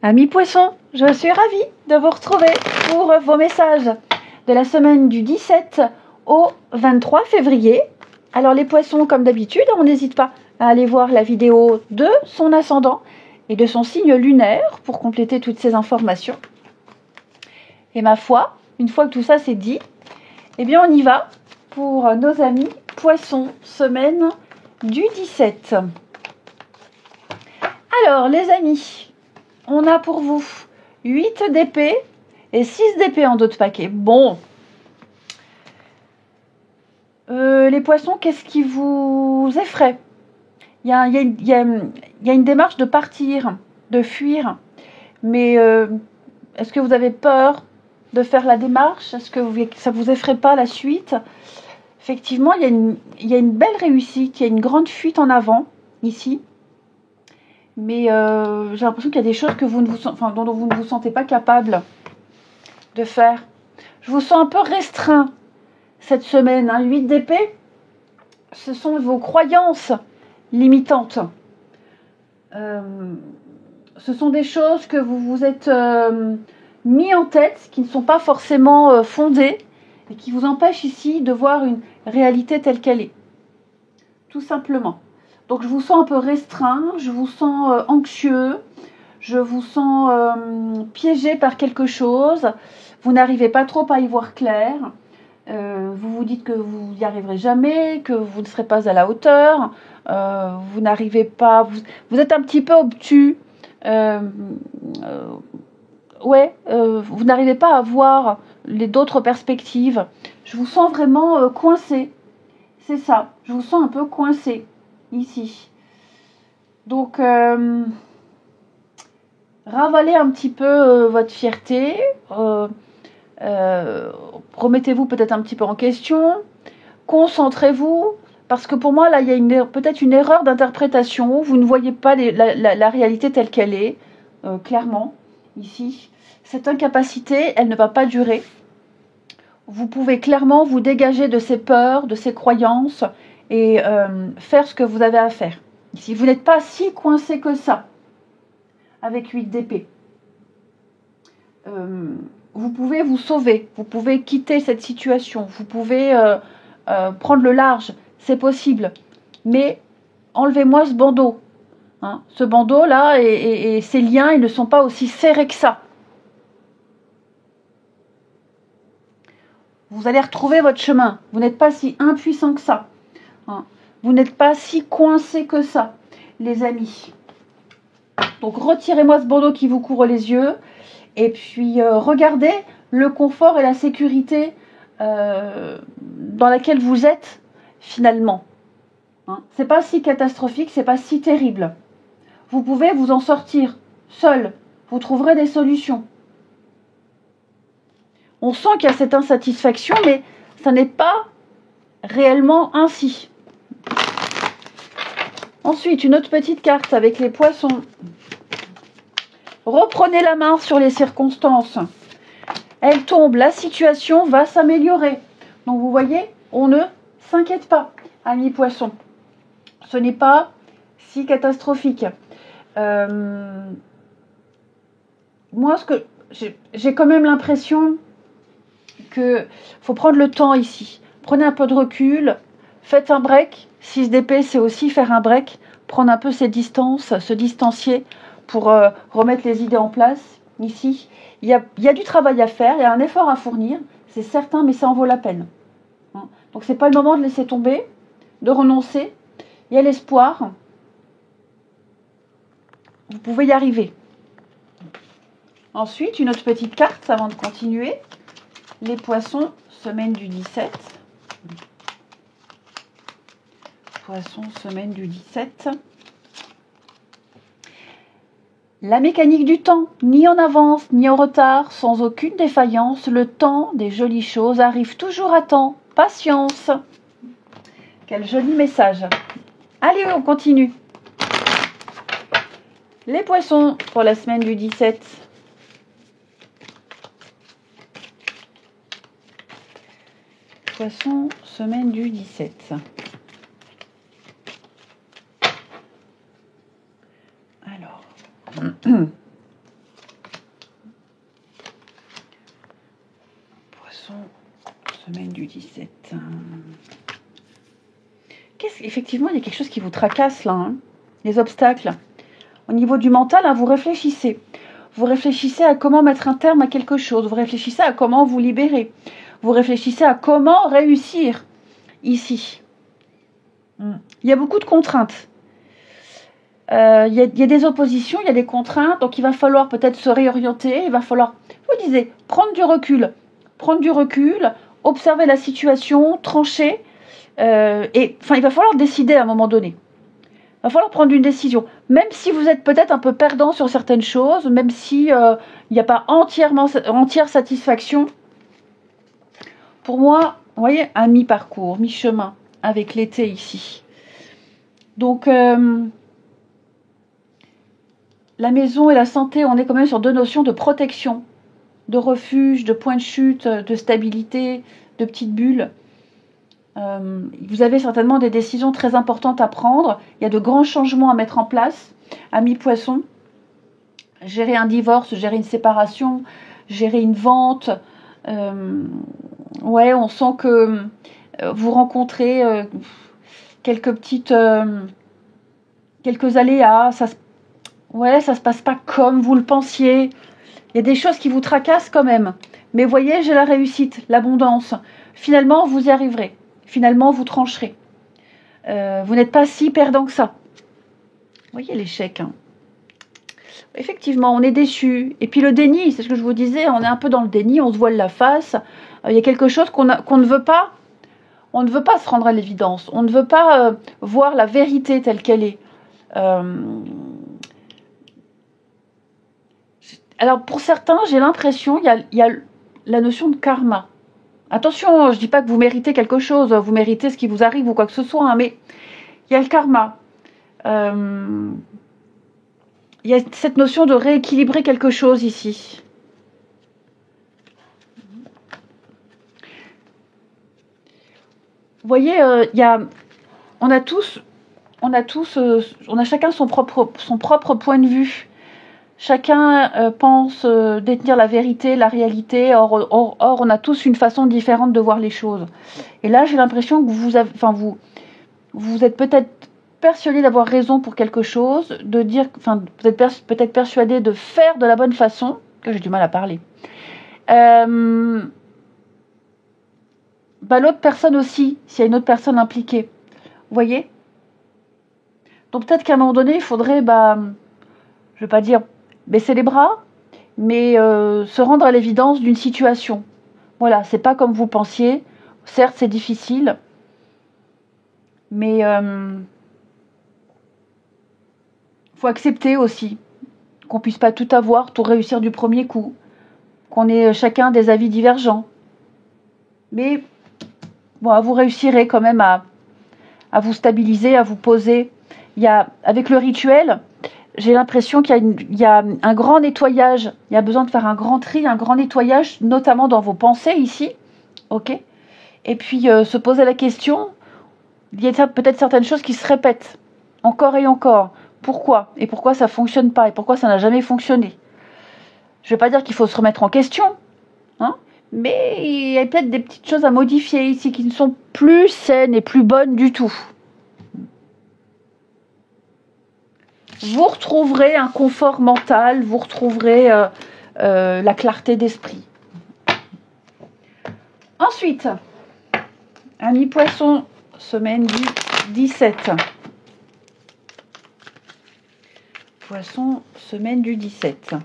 Amis poissons, je suis ravie de vous retrouver pour vos messages de la semaine du 17 au 23 février. Alors les poissons, comme d'habitude, on n'hésite pas à aller voir la vidéo de son ascendant et de son signe lunaire pour compléter toutes ces informations. Et ma foi, une fois que tout ça c'est dit, eh bien on y va pour nos amis poissons, semaine du 17. Alors les amis, on a pour vous 8 d'épée et 6 d'épée en dos de paquet. Bon. Les poissons, qu'est-ce qui vous effraie? Il y a une démarche de partir, de fuir. Mais est-ce que vous avez peur de faire la démarche? Est-ce que ça ne vous effraie pas la suite? Effectivement, il y a une belle réussite, il y a une grande fuite en avant, ici. Mais j'ai l'impression qu'il y a des choses que dont vous ne vous sentez pas capable de faire. Je vous sens un peu restreint cette semaine. 8 d'épée, ce sont vos croyances limitantes. Ce sont des choses que vous vous êtes mis en tête, qui ne sont pas forcément fondées et qui vous empêchent ici de voir une réalité telle qu'elle est. Tout simplement. Donc je vous sens un peu restreint, je vous sens anxieux, je vous sens piégé par quelque chose, vous n'arrivez pas trop à y voir clair, vous vous dites que vous n'y arriverez jamais, que vous ne serez pas à la hauteur, vous n'arrivez pas, vous êtes un petit peu obtus, vous n'arrivez pas à voir d'autres perspectives. Je vous sens vraiment coincé, c'est ça, je vous sens un peu coincé. Ici. Donc, ravalez un petit peu votre fierté. Remettez-vous peut-être un petit peu en question. Concentrez-vous. Parce que pour moi, là, il y a peut-être une erreur d'interprétation. Vous ne voyez pas la réalité telle qu'elle est. Clairement, ici. Cette incapacité, elle ne va pas durer. Vous pouvez clairement vous dégager de ces peurs, de ces croyances et faire ce que vous avez à faire. Si vous n'êtes pas si coincé que ça, avec 8 d'épée, vous pouvez vous sauver, vous pouvez quitter cette situation, vous pouvez prendre le large, c'est possible. Mais enlevez-moi ce bandeau. Hein. Ce bandeau-là et ces liens, ils ne sont pas aussi serrés que ça. Vous allez retrouver votre chemin. Vous n'êtes pas si impuissant que ça. Hein. Vous n'êtes pas si coincé que ça, les amis. Donc, retirez-moi ce bandeau qui vous couvre les yeux. Et puis, regardez le confort et la sécurité dans laquelle vous êtes, finalement. Hein. C'est pas si catastrophique, c'est pas si terrible. Vous pouvez vous en sortir seul. Vous trouverez des solutions. On sent qu'il y a cette insatisfaction, mais ça n'est pas réellement ainsi. Ensuite, une autre petite carte avec les poissons. Reprenez la main sur les circonstances. Elle tombe, la situation va s'améliorer. Donc vous voyez, on ne s'inquiète pas, amis poissons. Ce n'est pas si catastrophique. Moi, j'ai quand même l'impression qu'il faut prendre le temps ici. Prenez un peu de recul, faites un break. 6 d'épée, c'est aussi faire un break, prendre un peu ses distances, se distancier pour remettre les idées en place. Ici, il y a du travail à faire, il y a un effort à fournir, c'est certain, mais ça en vaut la peine. Hein. Donc, c'est pas le moment de laisser tomber, de renoncer. Il y a l'espoir. Vous pouvez y arriver. Ensuite, une autre petite carte avant de continuer. Les poissons, semaine du 17. Poissons, semaine du 17. La mécanique du temps, ni en avance, ni en retard, sans aucune défaillance, le temps des jolies choses arrive toujours à temps. Patience. Quel joli message. Allez, on continue. Les poissons pour la semaine du 17. Poissons, semaine du 17. Alors, du 17. Effectivement, il y a quelque chose qui vous tracasse là, hein, les obstacles. Au niveau du mental, hein, vous réfléchissez. Vous réfléchissez à comment mettre un terme à quelque chose. Vous réfléchissez à comment vous libérer. Vous réfléchissez à comment réussir ici. Il y a beaucoup de contraintes. Il y a des oppositions, il y a des contraintes. Donc, il va falloir peut-être se réorienter. Il va falloir, je vous disais, prendre du recul. Prendre du recul, observer la situation, trancher. Il va falloir décider à un moment donné. Il va falloir prendre une décision. Même si vous êtes peut-être un peu perdant sur certaines choses, même si il n'y a pas entière satisfaction. Pour moi, vous voyez, un mi-parcours, mi-chemin avec l'été ici. Donc, la maison et la santé, on est quand même sur 2 notions de protection, de refuge, de point de chute, de stabilité, de petites bulles. Vous avez certainement des décisions très importantes à prendre. Il y a de grands changements à mettre en place. Amis poissons, gérer un divorce, gérer une séparation, gérer une vente. On sent que vous rencontrez quelques aléas. Ça se passe pas comme vous le pensiez. Il y a des choses qui vous tracassent quand même. Mais voyez, j'ai la réussite, l'abondance. Finalement, vous y arriverez. Finalement, vous trancherez. Vous n'êtes pas si perdant que ça. Vous voyez l'échec. Hein. Effectivement, on est déçu. Et puis le déni, c'est ce que je vous disais, on est un peu dans le déni, on se voile la face. Il y a quelque chose qu'on ne veut pas. On ne veut pas se rendre à l'évidence. On ne veut pas voir la vérité telle qu'elle est. Alors pour certains, j'ai l'impression il y a la notion de karma. Attention, je ne dis pas que vous méritez quelque chose, vous méritez ce qui vous arrive ou quoi que ce soit, hein, mais il y a le karma. Il y a cette notion de rééquilibrer quelque chose ici. Vous voyez, on a chacun son propre point de vue. Chacun pense détenir la vérité, la réalité. Or, on a tous une façon différente de voir les choses. Et là, j'ai l'impression que vous êtes peut-être persuadé d'avoir raison pour quelque chose, vous êtes peut-être persuadé de faire de la bonne façon, que j'ai du mal à parler. L'autre personne aussi, s'il y a une autre personne impliquée. Vous voyez ? Donc peut-être qu'à un moment donné, il faudrait, je ne vais pas dire baisser les bras, mais se rendre à l'évidence d'une situation. Voilà, c'est pas comme vous pensiez. Certes, c'est difficile, mais faut accepter aussi qu'on puisse pas tout avoir, tout réussir du premier coup, qu'on ait chacun des avis divergents. Mais vous réussirez quand même à vous stabiliser, à vous poser. Avec le rituel, j'ai l'impression qu'il y a un grand nettoyage. Il y a besoin de faire un grand tri, un grand nettoyage, notamment dans vos pensées ici. Ok ? Et puis se poser la question, il y a peut-être certaines choses qui se répètent encore et encore. Pourquoi ? Et pourquoi ça ne fonctionne pas ? Et pourquoi ça n'a jamais fonctionné ? Je ne vais pas dire qu'il faut se remettre en question, hein, mais il y a peut-être des petites choses à modifier ici qui ne sont plus saines et plus bonnes du tout. Vous retrouverez un confort mental, vous retrouverez la clarté d'esprit. Ensuite, amis poissons, semaine du 17. Poisson, semaine du 17.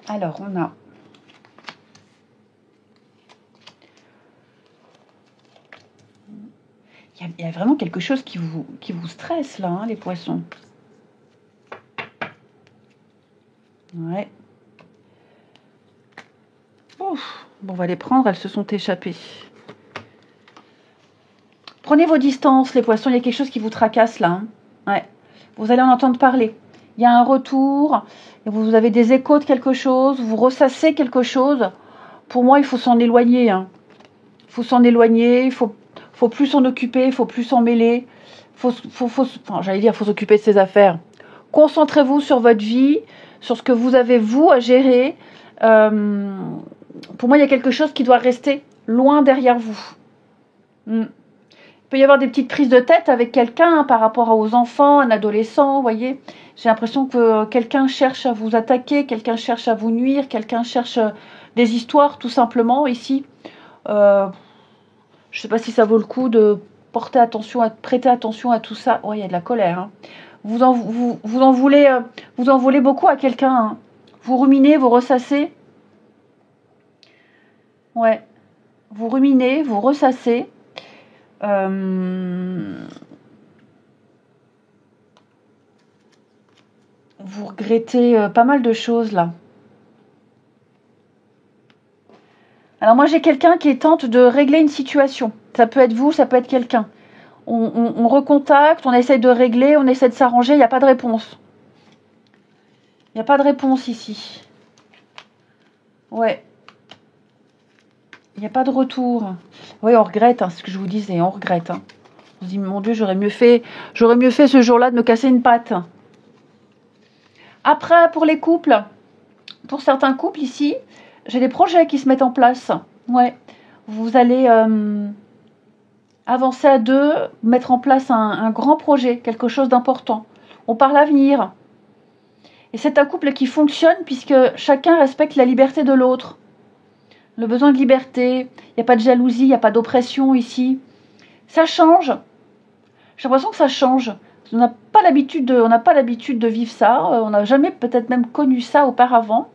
Alors, on a il y a vraiment quelque chose qui vous stresse là, hein, les poissons. Ouais. Ouf. Bon, on va les prendre, elles se sont échappées. Prenez vos distances, les poissons, il y a quelque chose qui vous tracasse là. Hein. Ouais. Vous allez en entendre parler. Il y a un retour, et vous avez des échos de quelque chose, vous ressassez quelque chose. Pour moi, il faut s'en éloigner. Hein. Il faut s'en éloigner, il faut plus s'en occuper, il faut plus s'en mêler. enfin, j'allais dire, faut s'occuper de ses affaires. Concentrez-vous sur votre vie, sur ce que vous avez, vous, à gérer. Pour moi, il y a quelque chose qui doit rester loin derrière vous. Il peut y avoir des petites prises de tête avec quelqu'un par rapport aux enfants, un adolescent, vous voyez. J'ai l'impression que quelqu'un cherche à vous attaquer, quelqu'un cherche à vous nuire, quelqu'un cherche des histoires, tout simplement, ici. Je ne sais pas si ça vaut le coup de prêter attention à tout ça. Ouais, il y a de la colère. Hein. Vous en voulez beaucoup à quelqu'un. Hein. Vous ruminez, vous ressassez. Ouais. Vous ruminez, vous ressassez. Vous regrettez pas mal de choses là. Alors moi j'ai quelqu'un qui tente de régler une situation. Ça peut être vous, ça peut être quelqu'un. On recontacte, on essaye de régler, on essaie de s'arranger, il n'y a pas de réponse. Il n'y a pas de réponse ici. Ouais. Il n'y a pas de retour. Oui, on regrette, hein, c'est ce que je vous disais, on regrette. Hein. On se dit, mon Dieu, j'aurais mieux fait ce jour-là de me casser une patte. Après, pour les couples, pour certains couples ici, j'ai des projets qui se mettent en place. Ouais. Vous allez avancer à deux, mettre en place un grand projet, quelque chose d'important. On parle l'avenir. Et c'est un couple qui fonctionne puisque chacun respecte la liberté de l'autre. Le besoin de liberté, il n'y a pas de jalousie, il n'y a pas d'oppression ici. Ça change. J'ai l'impression que ça change. On n'a pas l'habitude de vivre ça. On n'a jamais peut-être même connu ça auparavant.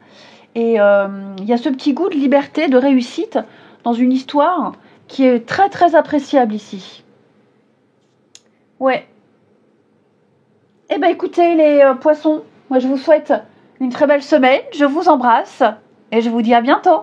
Et il y a ce petit goût de liberté, de réussite dans une histoire qui est très très appréciable ici. Ouais. Eh bien écoutez les poissons, moi je vous souhaite une très belle semaine. Je vous embrasse et je vous dis à bientôt.